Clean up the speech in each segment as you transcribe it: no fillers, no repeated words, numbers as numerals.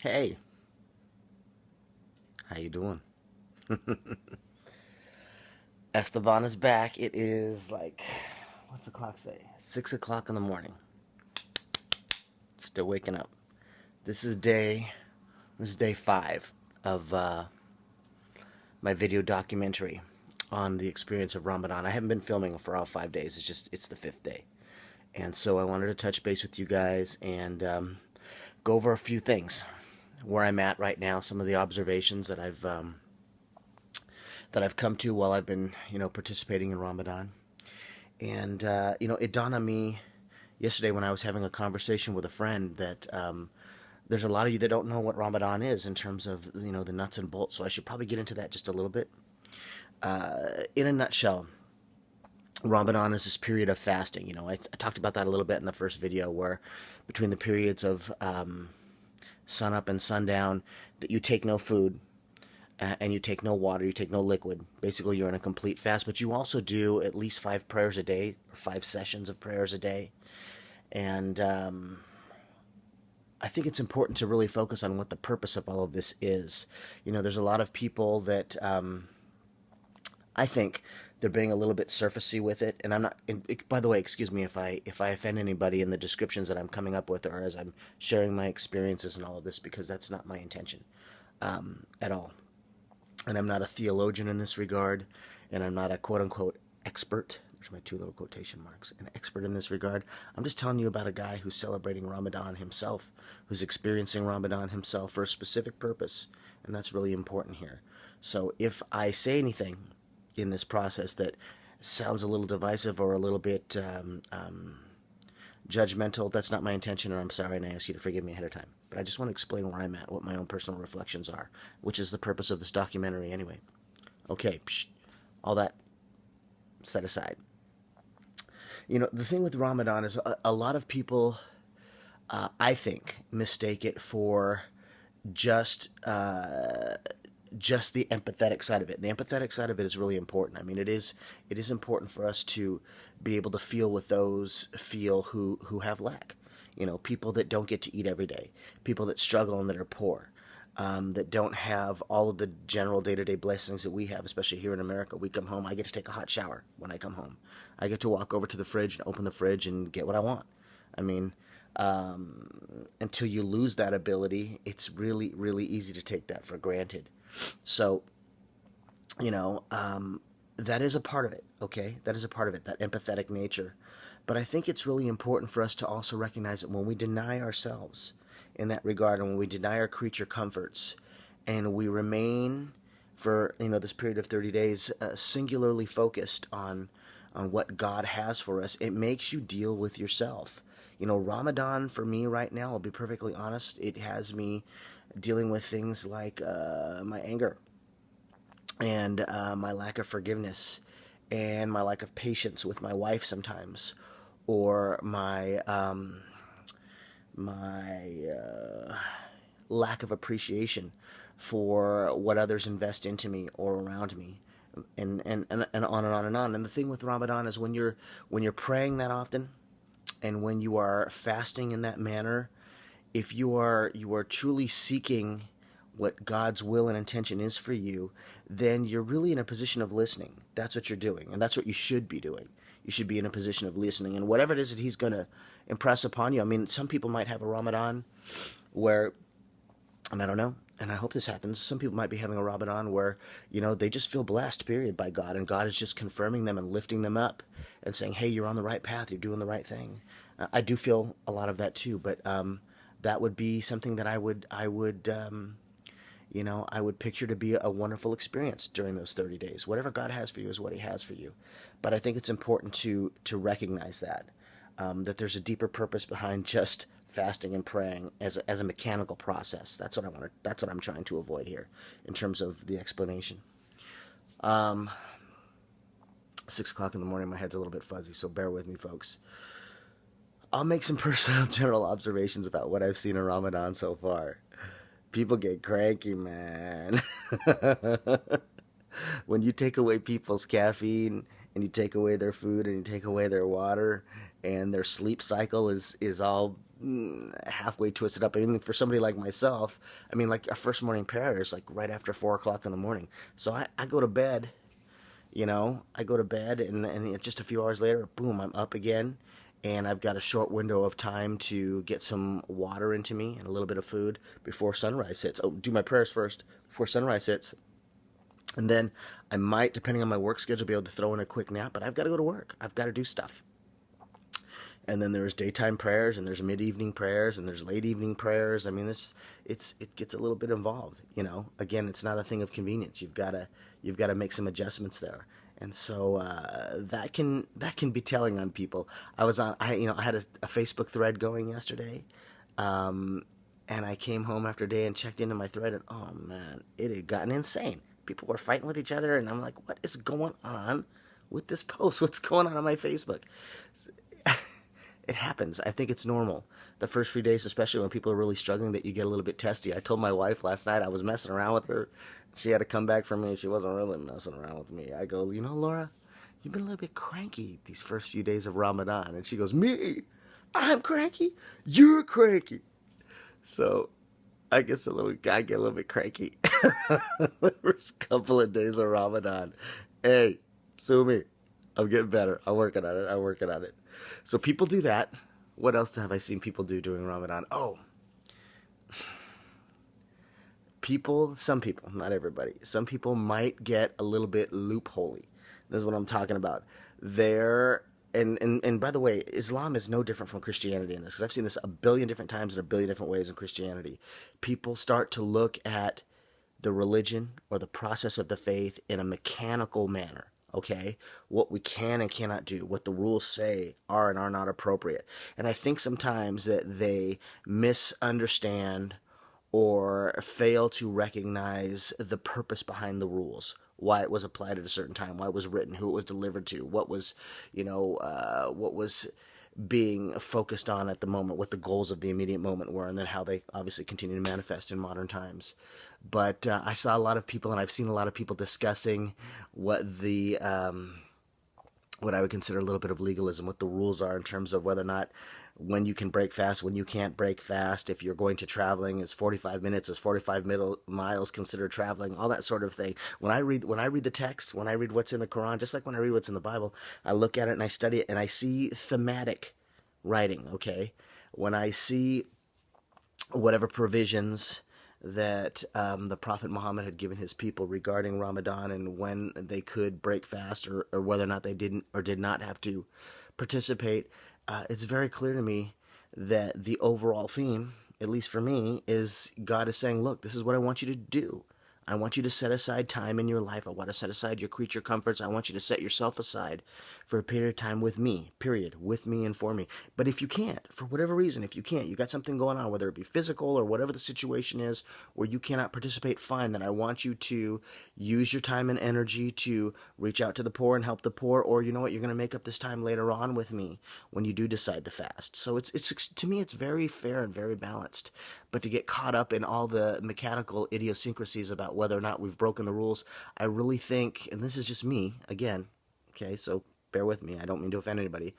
Hey, how you doing? Esteban is back. It is like, what's the clock say? 6 o'clock in the morning. Still waking up. This is day, this is day five of my video documentary on the experience of Ramadan. I haven't been filming for all 5 days. It's the fifth day, and so I wanted to touch base with you guys and go over a few things, where I'm at right now, some of the observations that I've come to while I've been, participating in Ramadan. And, it dawned on me yesterday when I was having a conversation with a friend that there's a lot of you that don't know what Ramadan is in terms of, the nuts and bolts. So I should probably get into that just a little bit. In a nutshell, Ramadan is this period of fasting. I talked about that a little bit in the first video, where between the periods of sun up and sundown, that you take no food, and you take no water, you take no liquid. Basically, you're in a complete fast, but you also do at least 5 prayers a day, or 5 sessions of prayers a day. And I think it's important to really focus on what the purpose of all of this is. There's a lot of people that I think they're being a little bit surfacey with it, and I'm not. And by the way, excuse me if I offend anybody in the descriptions that I'm coming up with, or as I'm sharing my experiences and all of this, because that's not my intention at all. And I'm not a theologian in this regard, and I'm not a quote-unquote expert. There's my 2 little quotation marks. An expert in this regard. I'm just telling you about a guy who's celebrating Ramadan himself, who's experiencing Ramadan himself for a specific purpose, and that's really important here. So if I say anything in this process that sounds a little divisive or a little bit judgmental, that's not my intention, or I'm sorry, and I ask you to forgive me ahead of time. But I just want to explain where I'm at, what my own personal reflections are, which is the purpose of this documentary anyway. Okay, all that set aside. The thing with Ramadan is a lot of people, I think, mistake it for just just the empathetic side of it. The empathetic side of it is really important. I mean, it is important for us to be able to feel with those who have lack. People that don't get to eat every day, people that struggle and that are poor, that don't have all of the general day-to-day blessings that we have, especially here in America. We come home, I get to take a hot shower when I come home. I get to walk over to the fridge and open the fridge and get what I want. I mean, until you lose that ability, it's really, really easy to take that for granted. So, you know, um, that is a part of it, okay? That is a part of it, that empathetic nature. But I think it's really important for us to also recognize that when we deny ourselves in that regard, and when we deny our creature comforts, and we remain for this period of 30 days singularly focused on what God has for us, it makes you deal with yourself. Ramadan for me right now, I'll be perfectly honest, it has me dealing with things like my anger, and my lack of forgiveness, and my lack of patience with my wife sometimes, or my lack of appreciation for what others invest into me or around me, and on and on and on. And the thing with Ramadan is when you're praying that often, and when you are fasting in that manner, if you are truly seeking what God's will and intention is for you, then you're really in a position of listening. That's what you're doing, and that's what you should be doing. You should be in a position of listening, and whatever it is that He's going to impress upon you. I mean, some people might have a Ramadan where, and I don't know, and I hope this happens. Some people might be having a Ramadan where, they just feel blessed, period, by God, and God is just confirming them and lifting them up and saying, hey, you're on the right path, you're doing the right thing. I do feel a lot of that too, but that would be something that I would picture to be a wonderful experience during those 30 days. Whatever God has for you is what He has for you. But I think it's important to recognize that there's a deeper purpose behind just fasting and praying as a mechanical process. That's what I want. That's what I'm trying to avoid here, in terms of the explanation. Um, 6 o'clock in the morning, my head's a little bit fuzzy, so bear with me, folks. I'll make some personal general observations about what I've seen in Ramadan so far. People get cranky, man. When you take away people's caffeine, and you take away their food, and you take away their water, and their sleep cycle is all halfway twisted up. I mean, for somebody like myself, I mean, like our first morning prayer is like right after 4 o'clock in the morning. So I go to bed, I go to bed, and just a few hours later, boom, I'm up again. And I've got a short window of time to get some water into me and a little bit of food before sunrise hits. Oh, do my prayers first before sunrise hits. And then I might, depending on my work schedule, be able to throw in a quick nap, but I've got to go to work. I've got to do stuff. And then there's daytime prayers, and there's mid-evening prayers, and there's late evening prayers. I mean, it gets a little bit involved. Again, it's not a thing of convenience. You've got to make some adjustments there, and so that can be telling on people. I had a Facebook thread going yesterday, and I came home after a day and checked into my thread, and oh man, it had gotten insane. People were fighting with each other, and I'm like, what is going on with this post? What's going on my Facebook? It happens. I think it's normal. The first few days, especially when people are really struggling, that you get a little bit testy. I told my wife last night I was messing around with her. She had to come back from me. She wasn't really messing around with me. I go, Laura, you've been a little bit cranky these first few days of Ramadan. And she goes, me? I'm cranky? You're cranky. So I get a little bit cranky. The first couple of days of Ramadan. Hey, sue me. I'm getting better. I'm working on it. So people do that. What else have I seen people do during Ramadan? Oh, some people, not everybody, some people might get a little bit loopholey. This is what I'm talking about. And by the way, Islam is no different from Christianity in this, because I've seen this a billion different times in a billion different ways in Christianity. People start to look at the religion or the process of the faith in a mechanical manner. Okay, what we can and cannot do, what the rules say are and are not appropriate. And I think sometimes that they misunderstand or fail to recognize the purpose behind the rules, why it was applied at a certain time, why it was written, who it was delivered to, what was being focused on at the moment, what the goals of the immediate moment were, and then how they obviously continue to manifest in modern times. But I saw a lot of people, and I've seen a lot of people discussing what what I would consider a little bit of legalism, what the rules are in terms of whether or not when you can break fast, when you can't break fast, if you're going to traveling, is 45 minutes, is 45 miles considered traveling, all that sort of thing. When I read the text, when I read what's in the Quran, just like when I read what's in the Bible, I look at it and I study it and I see thematic writing, okay? When I see whatever provisions that the Prophet Muhammad had given his people regarding Ramadan and when they could break fast or whether or not they didn't or did not have to participate, it's very clear to me that the overall theme, at least for me, is God is saying, look, this is what I want you to do. I want you to set aside time in your life. I want to set aside your creature comforts. I want you to set yourself aside for a period of time with me, period, with me and for me. But if you can't, for whatever reason, if you can't, you got something going on, whether it be physical or whatever the situation is where you cannot participate, fine, then I want you to use your time and energy to reach out to the poor and help the poor, or you know what, you're going to make up this time later on with me when you do decide to fast. So it's to me, it's very fair and very balanced. But to get caught up in all the mechanical idiosyncrasies about whether or not we've broken the rules, I really think, and this is just me, again, okay, so bear with me, I don't mean to offend anybody.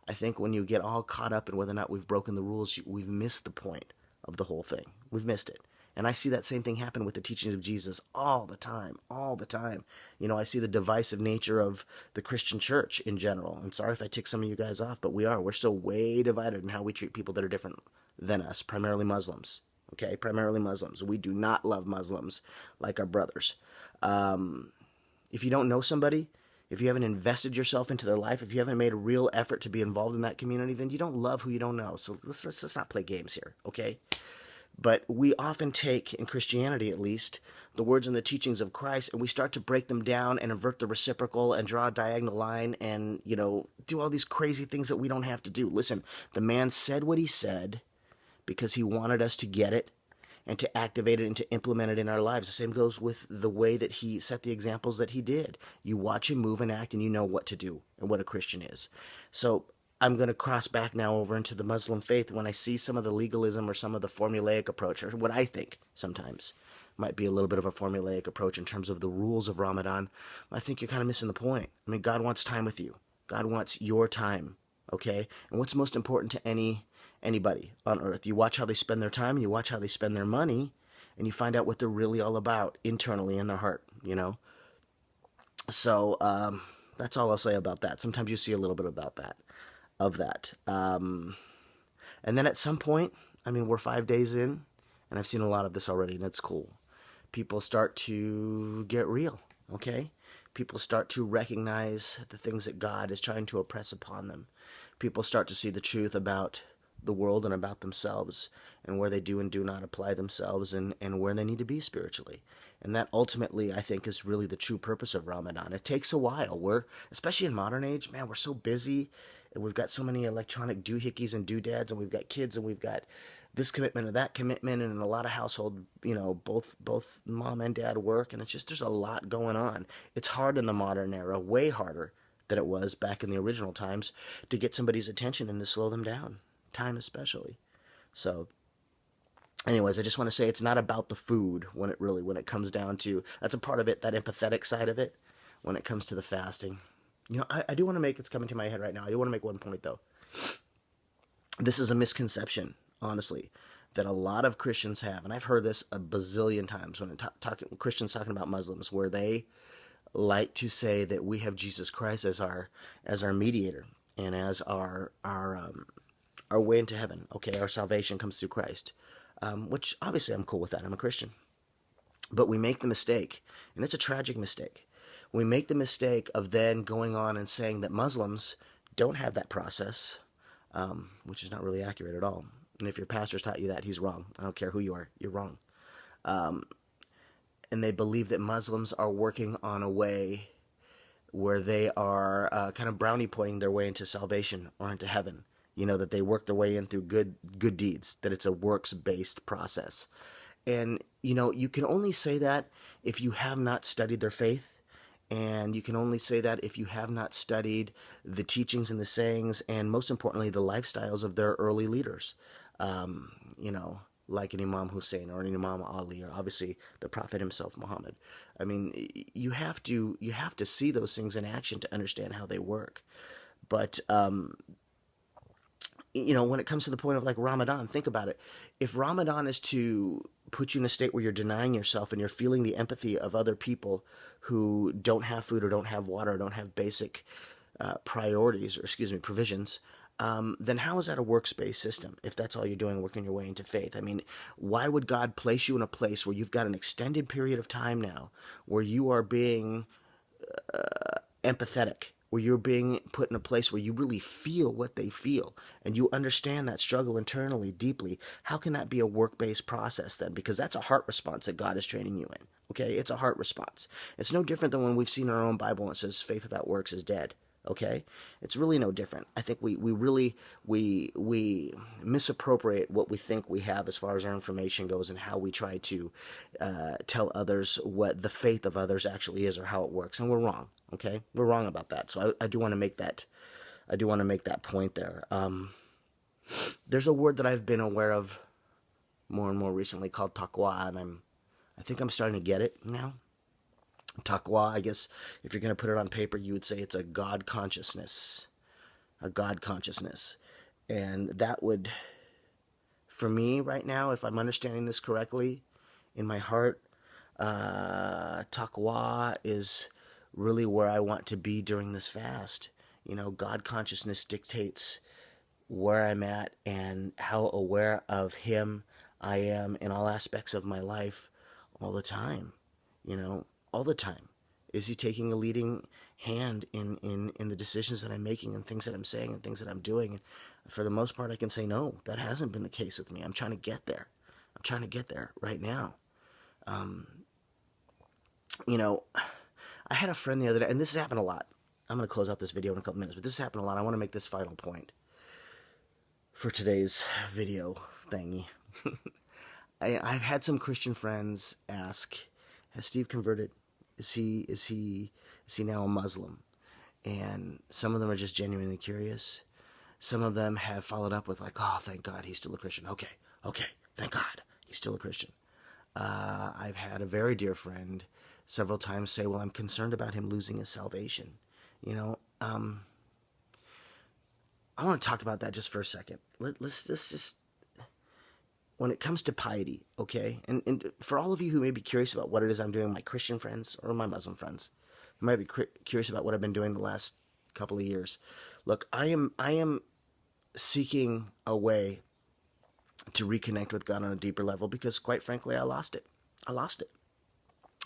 I think when you get all caught up in whether or not we've broken the rules, we've missed the point of the whole thing. We've missed it. And I see that same thing happen with the teachings of Jesus all the time. I see the divisive nature of the Christian church in general. And sorry if I tick some of you guys off, but we're still way divided in how we treat people that are different than us, primarily Muslims. Okay, primarily Muslims. We do not love Muslims like our brothers. If you don't know somebody, if you haven't invested yourself into their life, if you haven't made a real effort to be involved in that community, then you don't love who you don't know. So let's not play games here, okay? But we often take, in Christianity at least, the words and the teachings of Christ, and we start to break them down and invert the reciprocal and draw a diagonal line and, do all these crazy things that we don't have to do. Listen, the man said what he said because he wanted us to get it and to activate it and to implement it in our lives. The same goes with the way that he set the examples that he did. You watch him move and act and you know what to do and what a Christian is. So I'm going to cross back now over into the Muslim faith when I see some of the legalism or some of the formulaic approach, or what I think sometimes might be a little bit of a formulaic approach in terms of the rules of Ramadan. I think you're kind of missing the point. I mean, God wants time with you. God wants your time, okay? And what's most important to any anybody on earth. You watch how they spend their time, you watch how they spend their money, and you find out what they're really all about internally in their heart, you know? So that's all I'll say about that. Sometimes you see a little bit about that, of that. And then at some point, I mean, we're 5 days in, and I've seen a lot of this already, and it's cool. People start to get real, okay? People start to recognize the things that God is trying to impress upon them. People start to see the truth about the world and about themselves, and where they do and do not apply themselves, and where they need to be spiritually. And that ultimately, I think, is really the true purpose of Ramadan. It takes a while. Especially in modern age, man, we're so busy, and we've got so many electronic doohickeys and doodads, and we've got kids, and we've got this commitment or that commitment, and in a lot of household, both mom and dad work, and it's just, there's a lot going on. It's hard in the modern era, way harder than it was back in the original times, to get somebody's attention and to slow them down, time especially. So anyways, I just want to say it's not about the food when it comes down to, that's a part of it, that empathetic side of it, when it comes to the fasting. I do want to make, it's coming to my head right now, I do want to make one point though. This is a misconception, honestly, that a lot of Christians have, and I've heard this a bazillion times when Christians talking about Muslims, where they like to say that we have Jesus Christ as our mediator and as our way into heaven. Okay, our salvation comes through Christ, which obviously I'm cool with that. I'm a Christian, but we make the mistake, and it's a tragic mistake. We make the mistake of then going on and saying that Muslims don't have that process, which is not really accurate at all. And if your pastor's taught you that, he's wrong. I don't care who you are, you're wrong. And they believe that Muslims are working on a way where they are kind of brownie pointing their way into salvation or into heaven. That they work their way in through good deeds, that it's a works-based process. And, you can only say that if you have not studied their faith, and you can only say that if you have not studied the teachings and the sayings, and most importantly, the lifestyles of their early leaders. Like an Imam Hussein or an Imam Ali, or obviously the Prophet himself, Muhammad. I mean, you have to see those things in action to understand how they work. But when it comes to the point of like Ramadan, think about it. If Ramadan is to put you in a state where you're denying yourself and you're feeling the empathy of other people who don't have food or don't have water or don't have basic provisions, then how is that a works-based system if that's all you're doing, working your way into faith? I mean, why would God place you in a place where you've got an extended period of time now where you are being empathetic, where you're being put in a place where you really feel what they feel and you understand that struggle internally deeply? How can that be a work-based process then? Because that's a heart response that God is training you in. Okay, it's a heart response. It's no different than when we've seen in our own Bible and it says faith without works is dead. Okay, it's really no different. I think we misappropriate what we think we have as far as our information goes, and how we try to tell others what the faith of others actually is or how it works, and we're wrong. Okay, we're wrong about that. So I do want to make that. I do want to make that point there. There's a word that I've been aware of more and more recently called taqwa, and I think I'm starting to get it now. Taqwa, I guess, if you're going to put it on paper, you would say it's a God consciousness. A God consciousness. And that would, for me right now, if I'm understanding this correctly, in my heart, taqwa is really where I want to be during this fast. God consciousness dictates where I'm at and how aware of Him I am in all aspects of my life all the time. All the time. Is He taking a leading hand in the decisions that I'm making and things that I'm saying and things that I'm doing? And for the most part, I can say, no, that hasn't been the case with me. I'm trying to get there. I'm trying to get there right now. I had a friend the other day, and this has happened a lot. I'm going to close out this video in a couple minutes, but this has happened a lot. I want to make this final point for today's video thingy. I've had some Christian friends ask, has Steve converted? Is he now a Muslim? And some of them are just genuinely curious. Some of them have followed up with like, oh, thank God he's still a Christian. Okay, thank God he's still a Christian. I've had a very dear friend several times say, well, I'm concerned about him losing his salvation. I want to talk about that just for a second. Let's just, when it comes to piety, okay? And for all of you who may be curious about what it is I'm doing, my Christian friends or my Muslim friends, who might be curious about what I've been doing the last couple of years, look, I am seeking a way to reconnect with God on a deeper level because, quite frankly, I lost it. I lost it.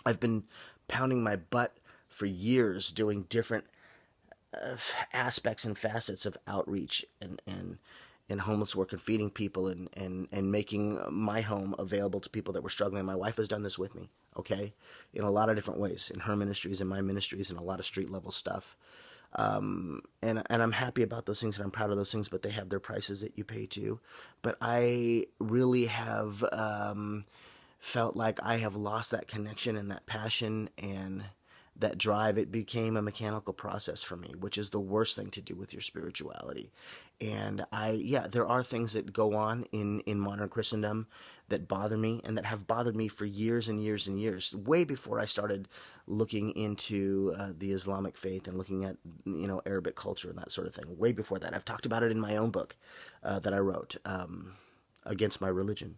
I've been pounding my butt for years doing different aspects and facets of outreach and homeless work and feeding people and making my home available to people that were struggling. My wife has done this with me, okay, in a lot of different ways, in her ministries and my ministries and a lot of street level stuff. And I'm happy about those things and I'm proud of those things, but they have their prices that you pay too. But I really have felt like I have lost that connection and that passion and that drive. It became a mechanical process for me, which is the worst thing to do with your spirituality. And yeah, there are things that go on in modern Christendom that bother me and that have bothered me for years and years and years, way before I started looking into the Islamic faith and looking at, Arabic culture and that sort of thing. Way before that. I've talked about it in my own book that I wrote, Against My Religion,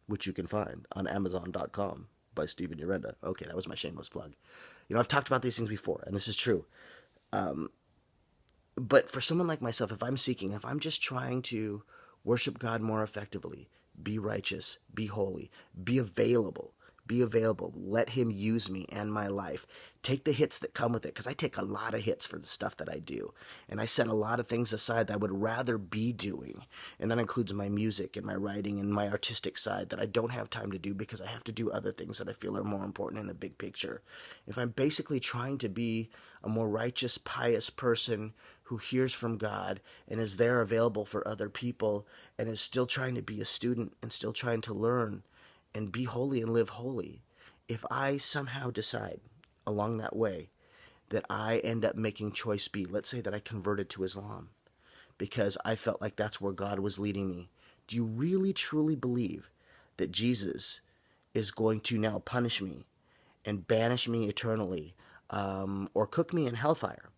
which you can find on Amazon.com by Stephen Urenda. Okay, that was my shameless plug. I've talked about these things before, and this is true. But for someone like myself, if I'm just trying to worship God more effectively, be righteous, be holy, be available, let him use me and my life. Take the hits that come with it, because I take a lot of hits for the stuff that I do. And I set a lot of things aside that I would rather be doing. And that includes my music and my writing and my artistic side that I don't have time to do because I have to do other things that I feel are more important in the big picture. If I'm basically trying to be a more righteous, pious person who hears from God and is there available for other people and is still trying to be a student and still trying to learn and be holy and live holy, if I somehow decide along that way that I end up making choice B, let's say that I converted to Islam because I felt like that's where God was leading me, do you really truly believe that Jesus is going to now punish me and banish me eternally, or cook me in hellfire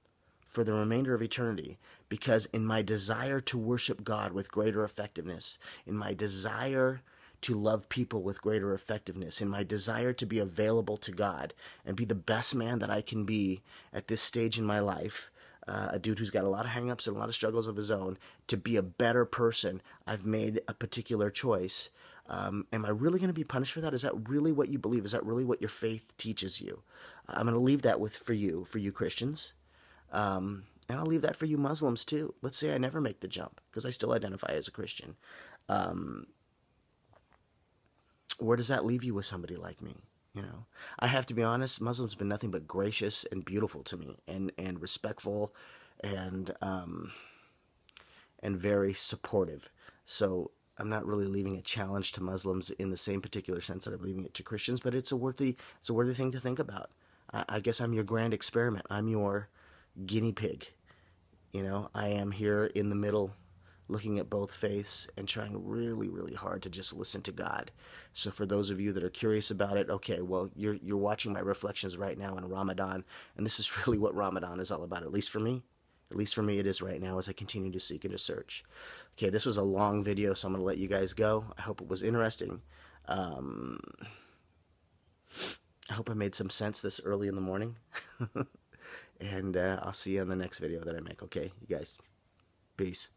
for the remainder of eternity, because in my desire to worship God with greater effectiveness, in my desire to love people with greater effectiveness, in my desire to be available to God and be the best man that I can be at this stage in my life, a dude who's got a lot of hangups and a lot of struggles of his own, to be a better person, I've made a particular choice. Am I really going to be punished for that? Is that really what you believe? Is that really what your faith teaches you? I'm going to leave that for you Christians. And I'll leave that for you Muslims too. Let's say I never make the jump because I still identify as a Christian. Where does that leave you with somebody like me? I have to be honest, Muslims have been nothing but gracious and beautiful to me and respectful and very supportive. So I'm not really leaving a challenge to Muslims in the same particular sense that I'm leaving it to Christians, but it's a worthy thing to think about. I guess I'm your grand experiment. I'm your guinea pig. I am here in the middle, looking at both faiths and trying really, really hard to just listen to God. So for those of you that are curious about it, okay, well, you're watching my reflections right now in Ramadan, and this is really what Ramadan is all about, at least for me. At least for me it is right now as I continue to seek and to search. Okay, this was a long video, so I'm going to let you guys go. I hope it was interesting. I hope I made some sense this early in the morning. And I'll see you in the next video that I make, okay? You guys, peace.